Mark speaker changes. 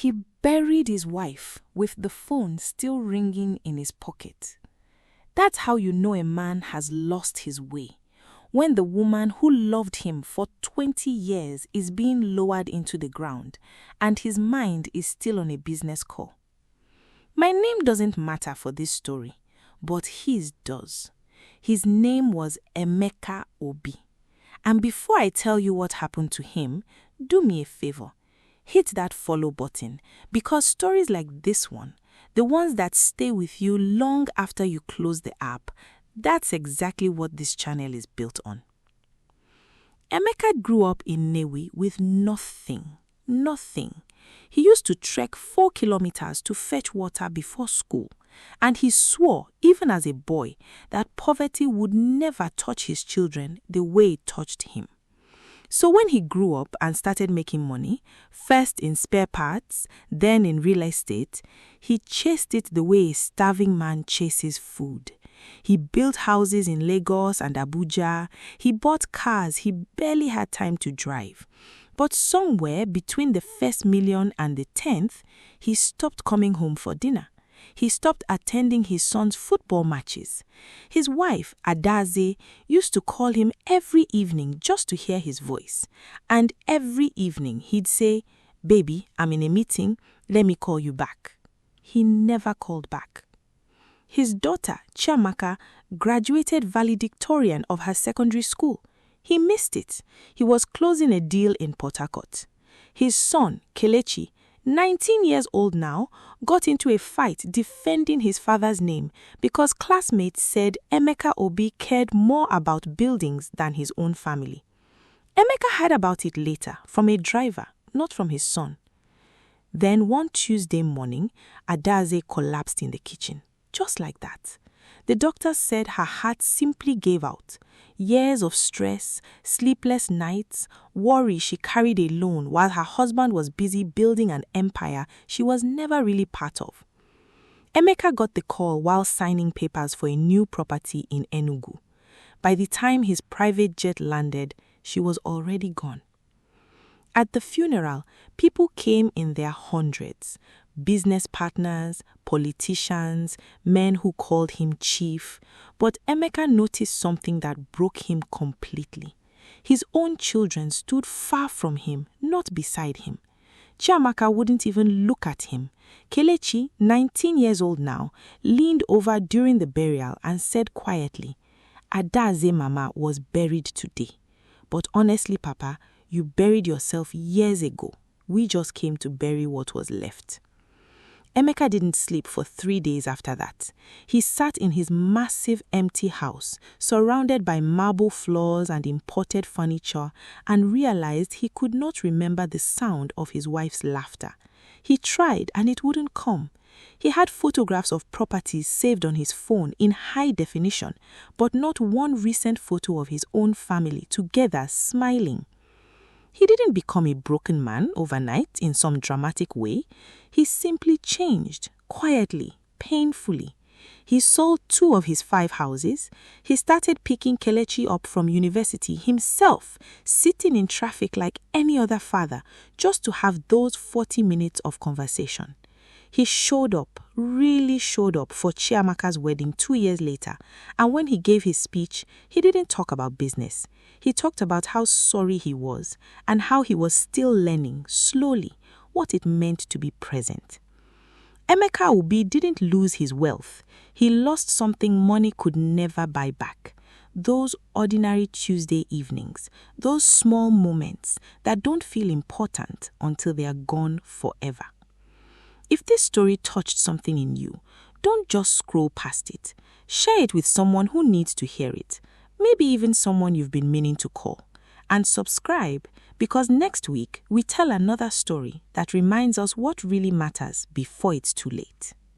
Speaker 1: He buried his wife with the phone still ringing in his pocket. That's how you know a man has lost his way, when the woman who loved him for 20 years is being lowered into the ground and his mind is still on a business call. My name doesn't matter for this story, but his does. His name was Emeka Obi. And before I tell you what happened to him, do me a favor. Hit that follow button, because stories like this one, the ones that stay with you long after you close the app, that's exactly what this channel is built on. Emeka grew up in Newi with nothing. He used to trek 4 kilometers to fetch water before school, and he swore, even as a boy, that poverty would never touch his children the way it touched him. So when he grew up and started making money, first in spare parts, then in real estate, he chased it the way a starving man chases food. He built houses in Lagos and Abuja. He bought cars he barely had time to drive. But somewhere between the first million and the 10th, he stopped coming home for dinner. He stopped attending his son's football matches. His wife, Adaze, used to call him every evening just to hear his voice. And every evening he'd say, "Baby, I'm in a meeting. Let me call you back." He never called back. His daughter, Chiamaka, graduated valedictorian of her secondary school. He missed it. He was closing a deal in Port Harcourt. His son, Kelechi, 19 years old now, got into a fight defending his father's name because classmates said Emeka Obi cared more about buildings than his own family. Emeka heard about it later from a driver, not from his son. Then one Tuesday morning, Adaze collapsed in the kitchen, just like that. The doctor said her heart simply gave out. Years of stress, sleepless nights, worry she carried alone while her husband was busy building an empire she was never really part of. Emeka got the call while signing papers for a new property in Enugu. By the time his private jet landed, she was already gone. At the funeral, people came in their hundreds. Business partners, politicians, men who called him chief. But Emeka noticed something that broke him completely. His own children stood far from him, not beside him. Chiamaka wouldn't even look at him. Kelechi, 19 years old now, leaned over during the burial and said quietly, "Adaze Mama was buried today. But honestly, Papa, you buried yourself years ago. We just came to bury what was left." Emeka didn't sleep for 3 days after that. He sat in his massive empty house, surrounded by marble floors and imported furniture, and realized he could not remember the sound of his wife's laughter. He tried and it wouldn't come. He had photographs of properties saved on his phone in high definition, but not one recent photo of his own family together smiling. He didn't become a broken man overnight in some dramatic way. He simply changed, quietly, painfully. He sold 2 of his 5 houses. He started picking Kelechi up from university himself, sitting in traffic like any other father, just to have those 40 minutes of conversation. He showed up, really showed up for Chiamaka's wedding 2 years later, and when he gave his speech, he didn't talk about business. He talked about how sorry he was and how he was still learning, slowly, what it meant to be present. Emeka Obi didn't lose his wealth. He lost something money could never buy back. Those ordinary Tuesday evenings, those small moments that don't feel important until they are gone forever. If this story touched something in you, don't just scroll past it. Share it with someone who needs to hear it, maybe even someone you've been meaning to call. And subscribe, because next week we tell another story that reminds us what really matters before it's too late.